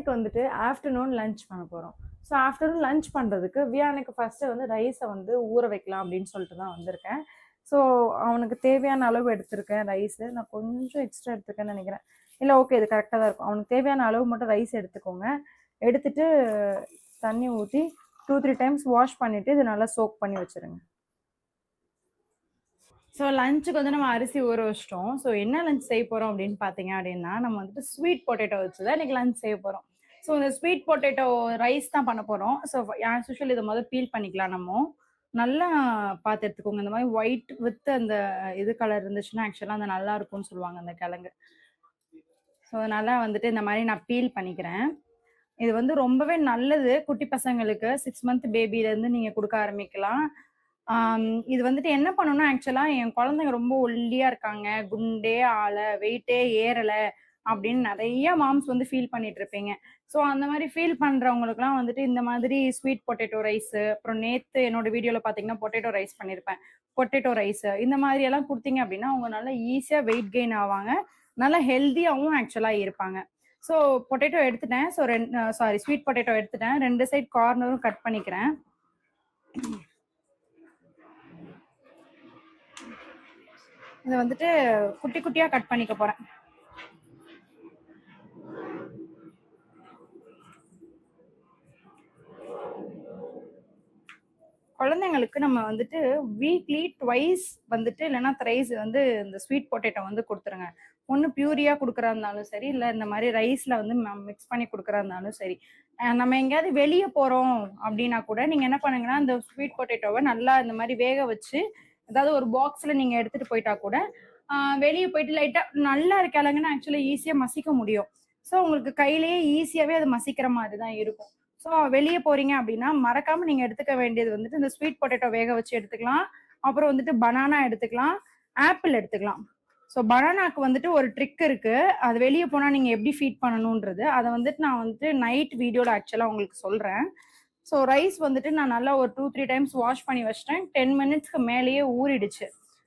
Night வந்துட்டு afternoon lunch பண்ண போகிறோம். ஸோ ஆஃப்டர்நூன் லஞ்ச் பண்ணுறதுக்கு வியானுக்கு ஃபஸ்ட்டு வந்து ரைஸை வந்து ஊற வைக்கலாம் அப்படின்னு சொல்லிட்டு தான் வந்திருக்கேன். ஸோ அவனுக்கு தேவையான அளவு எடுத்திருக்கேன் ரைஸு. நான் கொஞ்சம் எக்ஸ்ட்ரா எடுத்துருக்கேன்னு நினைக்கிறேன். இல்லை ஓகே, இது கரெக்டாக தான் இருக்கும். அவனுக்கு தேவையான அளவு மட்டும் ரைஸ் எடுத்துக்கோங்க. எடுத்துட்டு தண்ணி ஊற்றி 2-3 டைம்ஸ் வாஷ் பண்ணிவிட்டு இது நல்லா சோக் பண்ணி வச்சுருங்க. ஸோ லஞ்சுக்கு வந்து நம்ம அரிசி ஊற வச்சிட்டோம். ஸோ என்ன லஞ்ச் செய்ய போகிறோம் அப்படின்னு பார்த்தீங்க அப்படின்னா, நம்ம வந்துட்டு ஸ்வீட் பொட்டேட்டோ வச்சு தான் இன்றைக்கி லஞ்ச் செய்ய போகிறோம். ஸோ இந்த ஸ்வீட் பொட்டேட்டோ ரைஸ் தான் பண்ண போகிறோம். ஸோ ஆஸ் யூஷுவல் இதை முதல் பீல் பண்ணிக்கலாம். நம்ம நல்லா பார்த்து எடுத்துக்கோங்க. இந்த மாதிரி ஒயிட் வித் அந்த இது கலர் இருந்துச்சுன்னா ஆக்சுவலாக அந்த நல்லா இருக்கும்னு சொல்லுவாங்க அந்த கிழங்கு. ஸோ அதனால வந்துட்டு இந்த மாதிரி நான் பீல் பண்ணிக்கிறேன். இது வந்து ரொம்பவே நல்லது குட்டி பசங்களுக்கு. 6 மந்த் பேபிலேருந்து நீங்கள் கொடுக்க ஆரம்பிக்கலாம். இது வந்துட்டு என்ன பண்ணணும்னா, ஆக்சுவலா என் குழந்தைங்க ரொம்ப ஒல்லியா இருக்காங்க, குண்டே ஆள, வெயிட்டே ஏறல அப்படின்னு நிறைய மாம்ஸ் வந்து ஃபீல் பண்ணிட்டு இருப்பீங்க. ஸோ அந்த மாதிரி ஃபீல் பண்றவங்களுக்குலாம் வந்துட்டு இந்த மாதிரி ஸ்வீட் பொட்டேட்டோ ரைஸ், அப்புறம் நேத்து என்னோட வீடியோல பாத்தீங்கன்னா பொட்டேட்டோ ரைஸ் பண்ணியிருப்பேன். பொட்டேட்டோ ரைஸ் இந்த மாதிரி எல்லாம் கொடுத்தீங்க அப்படின்னா அவங்க நல்லா ஈஸியா வெயிட் கெயின் ஆவாங்க, நல்லா ஹெல்த்தியாகவும் ஆக்சுவலா இருப்பாங்க. ஸோ பொட்டேட்டோ எடுத்துட்டேன். ஸோ ஸ்வீட் பொட்டேட்டோ எடுத்துட்டேன். 2 சைட் கார்னரும் கட் பண்ணிக்கிறேன். இதை வந்துட்டு குட்டி குட்டியா கட் பண்ணிக்க போறேன். குழந்தைங்களுக்கு நம்ம வந்துட்டு வீக்லி ட்வைஸ் வந்துட்டு இல்லைன்னா த்ரைஸ் வந்து இந்த ஸ்வீட் பொட்டேட்டோ வந்து கொடுத்துருங்க. ஒன்று பியூரியா கொடுக்குறா இருந்தாலும் சரி, இல்லை இந்த மாதிரி ரைஸ்ல வந்து மிக்ஸ் பண்ணி கொடுக்குறா இருந்தாலும் சரி. நம்ம எங்கேயாவது வெளியே போறோம் அப்படின்னா கூட நீங்க என்ன பண்ணுங்கன்னா, இந்த ஸ்வீட் பொட்டேட்டோவை நல்லா இந்த மாதிரி வேக வச்சு ஏதாவது ஒரு பாக்ஸ்ல நீங்க எடுத்துட்டு போயிட்டா கூட வெளியே போயிட்டு லைட்டா நல்லா இருக்காளுங்கன்னா ஆக்சுவலி ஈஸியா மசிக்க முடியும். ஸோ உங்களுக்கு கையிலேயே ஈஸியாவே அது மசிக்கிற மாதிரி தான் இருக்கும். ஸோ வெளியே போறீங்க அப்படின்னா மறக்காம நீங்க எடுத்துக்க வேண்டியது வந்துட்டு இந்த ஸ்வீட் பொட்டேட்டோ வேக வச்சு எடுத்துக்கலாம். அப்புறம் வந்துட்டு பனானா எடுத்துக்கலாம், ஆப்பிள் எடுத்துக்கலாம். ஸோ பனானாக்கு வந்துட்டு ஒரு ட்ரிக் இருக்கு. அது வெளியே போனா நீங்க எப்படி ஃபீட் பண்ணணும்ன்றது அதை வந்துட்டு நான் வந்துட்டு நைட் வீடியோல ஆக்சுவலா உங்களுக்கு சொல்றேன். ஸோ ரைஸ் வந்துட்டு நான் நல்லா ஒரு 2-3 டைம்ஸ் வாஷ் பண்ணி வச்சிட்டேன். 10 மினிட்ஸ்க்கு மேலேயே ஊறிடுச்சு.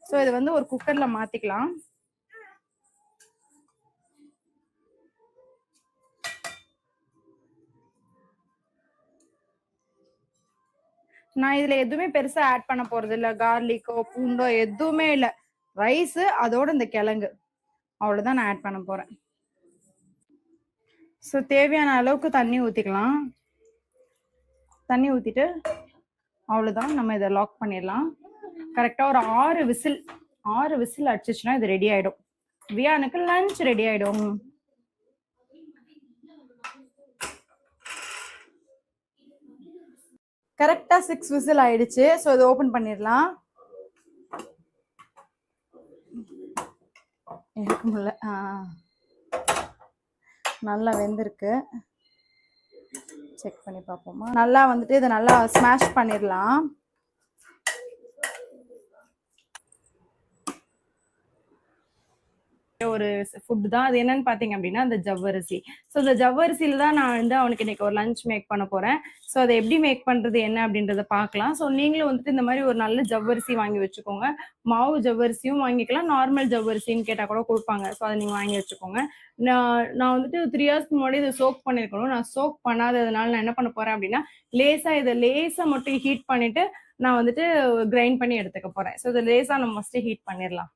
ஸோ இது வந்து ஒரு குக்கர்ல மாத்திக்கலாம். நான் இதுல எதுவுமே பெருசா ஆட் பண்ண போறது இல்ல. கார்லிக்கோ பூண்டோ எதுவுமே இல்ல. ரைஸ் அதோட இந்த கிழங்கு அவ்வளவுதான் நான் ஆட் பண்ண போறேன். ஸோ தேவையான அளவுக்கு தண்ணி ஊத்திக்கலாம். தண்ணி ஊத்திட்டு அவ்வளவுதான், நம்ம இதை லாக் பண்ணிடலாம். கரெக்டா ஒரு 6 விசில் அடிச்சிச்சுன்னா இது ரெடி ஆயிடும். வியானுக்கு லஞ்ச் ரெடி ஆயிடும். கரெக்டா 6 விசில் ஆயிடுச்சு. ஸோ இதை ஓபன் பண்ணிடலாம். எடுக்க முடியல. நல்லா வெந்திருக்கு. செக் பண்ணி பார்ப்போமா. நல்லா வந்துட்டு இதை நல்லா ஸ்மாஷ் பண்ணிடலாம். ஒரு ஃபுட் தான் அது. என்னன்னு பாத்தீங்க அப்படின்னா அந்த ஜவ்வரிசி. ஸோ இந்த ஜவ்வரிசியில தான் நான் வந்து அவனுக்கு இன்னைக்கு ஒரு லஞ்ச் மேக் பண்ண போறேன். ஸோ அதை எப்படி மேக் பண்றது என்ன அப்படின்றத பார்க்கலாம். ஸோ நீங்களும் வந்துட்டு இந்த மாதிரி ஒரு நல்ல ஜவ்வரிசி வாங்கி வச்சுக்கோங்க. மாவு ஜவ்வரிசியும் வாங்கிக்கலாம், நார்மல் ஜவ்வரிசின்னு கேட்டா கூட கொடுப்பாங்க. ஸோ அதை நீங்க வாங்கி வச்சுக்கோங்க. நான் வந்துட்டு 3 இயர்ஸ்க்கு முன்னாடி இதை சோக் பண்ணிருக்கணும். நான் சோக் பண்ணாததுனால நான் என்ன பண்ண போறேன் அப்படின்னா, இதை லேசா மட்டும் ஹீட் பண்ணிட்டு நான் வந்துட்டு கிரைண்ட் பண்ணி எடுத்துக்க போறேன். ஸோ இதை லேசா நம்ம ஃபர்ஸ்ட் ஹீட் பண்ணிடலாம்.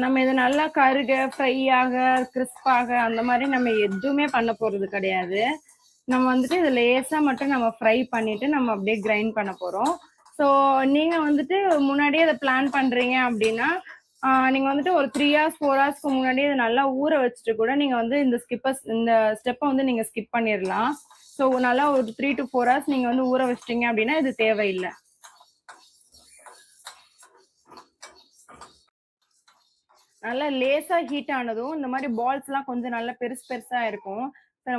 நம்ம இதை நல்லா கருக ஃப்ரை ஆக கிறிஸ்பாக அந்த மாதிரி நம்ம எதுவுமே பண்ண போறது கிடையாது. நம்ம வந்துட்டு இதை லேசா மட்டும் நம்ம ஃப்ரை பண்ணிட்டு நம்ம அப்படியே கிரைண்ட் பண்ண போறோம். ஸோ நீங்க வந்துட்டு முன்னாடியே அதை பிளான் பண்றீங்க அப்படின்னா நீங்க வந்துட்டு ஒரு 3 hours 4 ஹவர்ஸ்க்கு முன்னாடியே இதை நல்லா ஊற வச்சுட்டு கூட நீங்க வந்து இந்த ஸ்டெப்பை வந்து நீங்க ஸ்கிப் பண்ணிடலாம். ஸோ நல்லா ஒரு 3 to 4 hours நீங்க வந்து ஊற வச்சிட்டீங்க அப்படின்னா இது தேவையில்லை. நல்லா லேசா ஹீட் ஆனதும் இந்த மாதிரி பால்ஸ் எல்லாம் கொஞ்சம் நல்லா பெருசா இருக்கும்.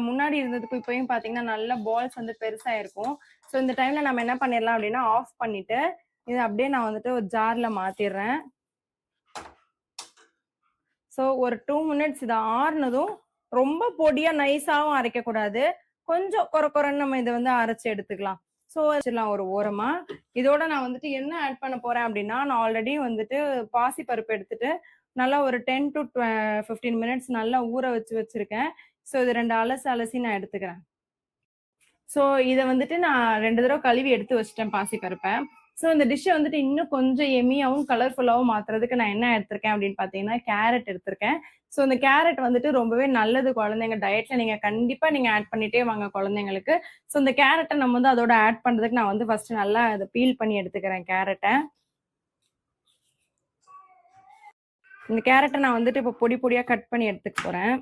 முன்னாடி இருந்ததுக்கும் இப்பயும் பாத்தீங்கன்னா நல்ல பால்ஸ் வந்து பெருசா இருக்கும். ஸோ இந்த டைம்ல நம்ம என்ன பண்ணிடலாம் அப்படின்னா ஆஃப் பண்ணிட்டு இதை அப்படியே நான் வந்துட்டு ஒரு ஜார்ல மாத்திடுறேன். ஸோ ஒரு 2 மினிட்ஸ் இதை ஆறுனதும் ரொம்ப பொடியா நைஸாவும் அரைக்க கூடாது, கொஞ்சம் குறைன்னு நம்ம இதை வந்து அரைச்சு எடுத்துக்கலாம். ஸோ வச்சிடலாம் ஒரு ஓரமா. இதோட நான் வந்துட்டு என்ன ஆட் பண்ண போறேன் அப்படின்னா, நான் ஆல்ரெடி வந்துட்டு பாசி பருப்பு எடுத்துட்டு நல்லா ஒரு 10 to 15 மினிட்ஸ் நல்லா ஊற வச்சிருக்கேன். ஸோ இது 2 அலசி நான் எடுத்துக்கிறேன். ஸோ இத வந்துட்டு நான் 2 தடவ கழுவி எடுத்து வச்சுட்டேன் பாசிப்பருப்ப. ஸோ இந்த டிஷ்ஷ வந்துட்டு இன்னும் கொஞ்சம் எம்மியாவும், கலர்ஃபுல்லாவும் மாத்துறதுக்கு நான் என்ன எடுத்திருக்கேன் அப்படின்னு பார்த்தீங்கன்னா, கேரட் எடுத்திருக்கேன். ஸோ இந்த கேரட் வந்துட்டு ரொம்பவே நல்லது குழந்தைங்க டயட்ல. நீங்க கண்டிப்பா ஆட் பண்ணிட்டே வாங்க குழந்தைங்களுக்கு. ஸோ இந்த கேரட்ட நம்ம வந்து அதோட ஆட் பண்றதுக்கு நான் வந்து ஃபர்ஸ்ட் நல்லா அத பீல் பண்ணி எடுத்துக்கிறேன் கேரட்ட. இந்த கேரட்ட நான் வந்துட்டு இப்போ பொடி பொடியா கட் பண்ணி எடுத்துக்க போறேன்.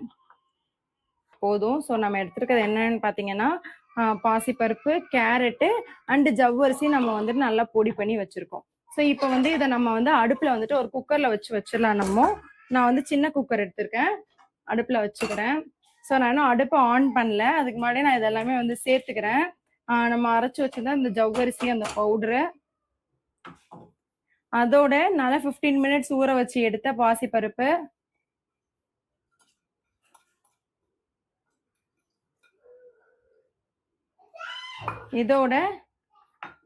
போதும். ஸோ நம்ம எடுத்துருக்கிறது என்னன்னு பார்த்தீங்கன்னா, பாசிப்பருப்பு, கேரட்டு அண்ட் ஜவ்வரிசி நம்ம வந்துட்டு நல்லா பொடி பண்ணி வச்சிருக்கோம். ஸோ இப்போ வந்து இதை நம்ம வந்து அடுப்புல வந்துட்டு ஒரு குக்கர்ல வச்சிடலாம் நம்ம. நான் வந்து சின்ன குக்கர் எடுத்திருக்கேன். அடுப்புல வச்சுக்கிறேன். ஸோ நான் இன்னும் அடுப்பை ஆன் பண்ணல. அதுக்கு முன்னாடி நான் இதெல்லாமே வந்து சேர்த்துக்கிறேன். நம்ம அரைச்சி வச்சிருந்தா இந்த ஜவ்வரிசி அந்த பவுடரு, அதோட நல்லா 15 மினிட்ஸ் ஊற வச்சு எடுத்த பாசிப்பருப்பு, இதோட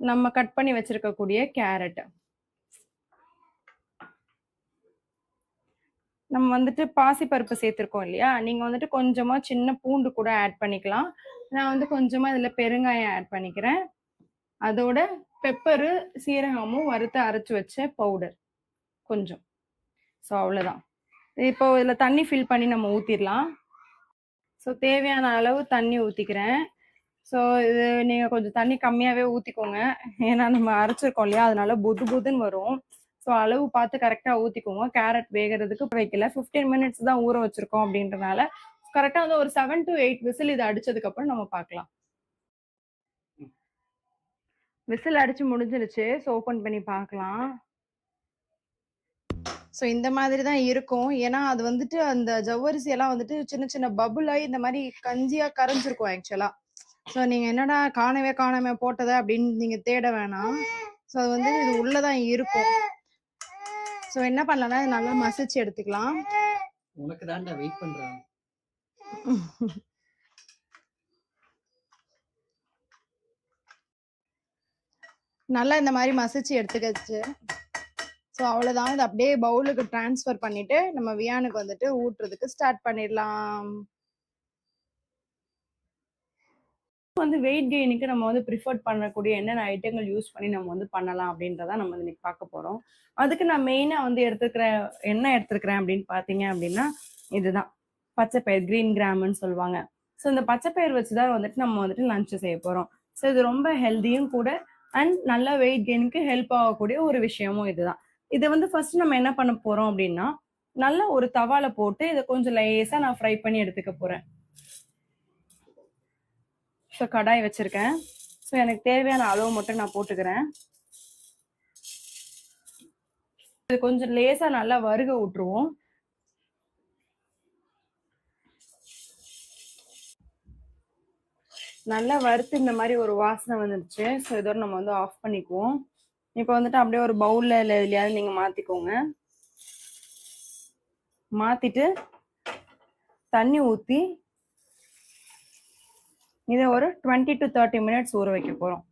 நம்ம கட் பண்ணி வச்சிருக்கக்கூடிய கேரட், நம்ம வந்துட்டு பாசிப்பருப்பு சேர்த்திருக்கோம் இல்லையா, நீங்க வந்துட்டு கொஞ்சமா சின்ன பூண்டு கூட ஆட் பண்ணிக்கலாம். நான் வந்து கொஞ்சமா இதுல பெருங்காயம் ஆட் பண்ணிக்கிறேன். அதோட பெப்பரு, சீரகமும் வறுத்து அரைச்சு வச்ச பவுடர் கொஞ்சம். ஸோ அவ்வளவுதான். இப்போ இதுல தண்ணி ஃபில் பண்ணி நம்ம ஊத்திடலாம். ஸோ தேவையான அளவு தண்ணி ஊத்திக்கிறேன். ஸோ இது நீங்க கொஞ்சம் தண்ணி கம்மியாவே ஊத்திக்கோங்க. ஏன்னா நம்ம அரைச்சிருக்கோம் இல்லையா, அதனால புது புதுன்னு வரும். ஸோ அளவு பார்த்து கரெக்டா ஊத்திக்கோங்க. கேரட் வேகிறதுக்கு வைக்கல, 15 மினிட்ஸ் தான் ஊற வச்சிருக்கோம் அப்படின்றதுனால கரெக்டா வந்து ஒரு 7 to 8 விசில் இதை அடிச்சதுக்கு அப்புறம் நம்ம பார்க்கலாம். விசில் அடிச்சு முடிஞ்சிருச்சு. ஸோ ஓப்பன் பண்ணி பார்க்கலாம். ஸோ இந்த மாதிரி தான் இருக்கும். ஏன்னா அது வந்துட்டு அந்த ஜவ்வரிசி எல்லாம் வந்துட்டு சின்ன சின்ன பபுள் ஆகி இந்த மாதிரி கஞ்சியா கரைஞ்சிருக்கும் ஆக்சுவலா. ஸோ நீங்க என்னடா காணாம போட்டதை அப்படின்னு நீங்க தேட வேணாம். ஸோ அது வந்து இது உள்ளதான் இருக்கும். ஸோ என்ன பண்ணலாம்னா நல்லா மசிச்சு எடுத்துக்கலாம். உனக்கு தான்டா வெயிட் பண்றேன். நல்லா இந்த மாதிரி மசிச்சு எடுத்துக்கச்சு. ஸோ அவ்வளோதான். இது அப்படியே பவுலுக்கு டிரான்ஸ்ஃபர் பண்ணிட்டு நம்ம வியானுக்கு வந்துட்டு ஊட்டுறதுக்கு ஸ்டார்ட் பண்ணிடலாம். வந்து வெயிட் கெயினுக்கு நம்ம வந்து ப்ரிஃபர் பண்ணக்கூடிய என்னென்ன ஐட்டங்கள் யூஸ் பண்ணி நம்ம வந்து பண்ணலாம் அப்படின்றத நம்ம இன்னைக்கு பார்க்க போறோம். அதுக்கு நான் மெயினா வந்து என்ன எடுத்துக்கிறேன் அப்படின்னு பார்த்தீங்க அப்படின்னா, இதுதான் பச்சைப்பயிர், கிரீன் கிராம்னு சொல்லுவாங்க. ஸோ இந்த பச்சைப்பயிர் வச்சுதான் வந்துட்டு நம்ம வந்துட்டு லஞ்ச் செய்ய போறோம். ஸோ இது ரொம்ப ஹெல்த்தியும் கூட அண்ட் நல்ல வெயிட் கெயினுக்கு ஹெல்ப் ஆகக்கூடிய ஒரு விஷயமும் இதுதான். இதை வந்து ஃபர்ஸ்ட் நம்ம என்ன பண்ண போறோம் அப்படின்னா, நல்லா ஒரு தவால போட்டு இதை கொஞ்சம் லேசா நான் ஃப்ரை பண்ணி எடுத்துக்க போறேன். ஸோ கடாய் வச்சிருக்கேன். ஸோ எனக்கு தேவையான அளவு மட்டும் நான் போட்டுக்கிறேன். இது கொஞ்சம் லேசா நல்லா வறுக விட்டுருவோம். நல்லா வறுத்து இந்த மாதிரி ஒரு வாசனை வந்துருச்சு. ஸோ இதோட நம்ம வந்து ஆஃப் பண்ணிக்குவோம். இப்போ வந்துட்டு அப்படியே ஒரு பவுல்ல இல்லை எதுலையாவது நீங்க மாத்திக்கோங்க. மாத்திட்டு தண்ணி ஊத்தி இதை ஒரு 20 to 30 மினிட்ஸ் ஊற வைக்க போறோம்.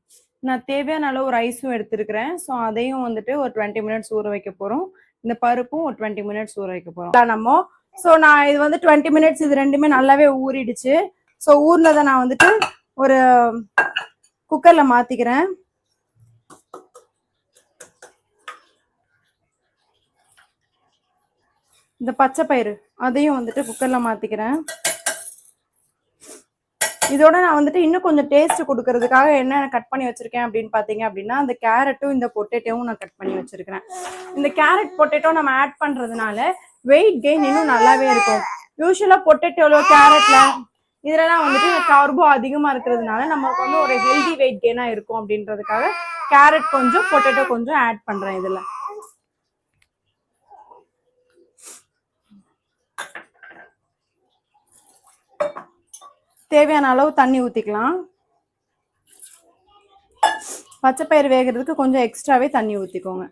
நான் தேவையான அளவு ரைஸும் எடுத்திருக்கிறேன். ஸோ அதையும் வந்துட்டு ஒரு 20 மினிட்ஸ் ஊற வைக்க போறோம். இந்த பருப்பும் ஒரு 20 மினிட்ஸ் ஊற வைக்க போறோம் நம்ம. ஸோ நான் இது வந்து 20 மினிட்ஸ் இது ரெண்டுமே நல்லாவே ஊறிடுச்சு. ஸோ ஊர்னதை நான் வந்துட்டு ஒரு குக்கர்ல மாத்திக்கிறேன். இந்த பச்சை பயிறு அதையும் வந்துட்டு குக்கர்ல மாத்திக்கிறேன். இதோட நான் வந்துட்டு இன்னும் கொஞ்சம் டேஸ்ட் கொடுக்கறதுக்காக என்ன கட் பண்ணி வச்சிருக்கேன் அப்படின்னு பாத்தீங்க அப்படின்னா, அந்த கேரட்டும் இந்த பொட்டேட்டோவும் நான் கட் பண்ணி வச்சிருக்கிறேன். இந்த கேரட் பொட்டேட்டோ நம்ம ஆட் பண்றதுனால வெயிட் கெயின் இன்னும் நல்லாவே இருக்கும். யூஸ்வலா பொட்டேட்டோல கேரட்ல இதெல்லாம் வந்துட்டு கார்போ அதிகமா இருக்கிறதுனால நமக்கு வந்து ஒரு ஹெல்தி வெயிட் கெயினா இருக்கும் அப்படின்றதுக்காக கேரட் கொஞ்சம் பொட்டேட்டோ கொஞ்சம் ஆட் பண்றேன் இதுல. தேவையான அளவு தண்ணி ஊத்திக்கலாம். பச்சைப்பயிறு வேகிறதுக்கு கொஞ்சம் எக்ஸ்ட்ராவே தண்ணி ஊத்திக்கோங்க.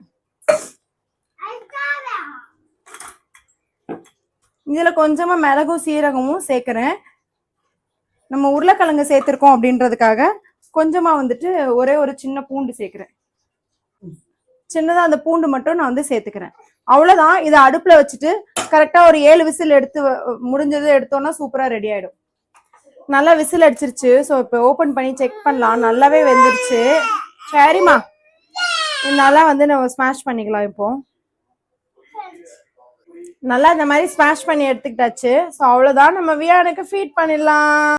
இதுல கொஞ்சமா மிளகும் சீரகமும் சேர்க்கிறேன். நம்ம உருளைக்கிழங்கு சேர்த்திருக்கோம் அப்படின்றதுக்காக கொஞ்சமா வந்துட்டு ஒரே ஒரு சின்ன பூண்டு சேர்க்கிறேன். சின்னதா அந்த பூண்டு மட்டும் நான் வந்து சேர்த்துக்கிறேன். அவ்வளவுதான். இதை அடுப்புல வச்சுட்டு கரெக்டா ஒரு 7 விசில் எடுத்து முடிஞ்சது எடுத்தோம்னா சூப்பரா ரெடி ஆயிடும். நல்லா விசில் அடிச்சிருச்சு. ஸோ இப்போ ஓபன் பண்ணி செக் பண்ணலாம். நல்லாவே வெந்துருச்சு. சரிம்மா, நல்லா வந்து நம்ம ஸ்மாஷ் பண்ணிக்கலாம். இப்போ நல்லா இந்த மாதிரி ஸ்மாஷ் பண்ணி எடுத்துக்கிட்டாச்சு. ஸோ அவ்வளவுதான், நம்ம வியானுக்கு ஃபீட் பண்ணிடலாம்.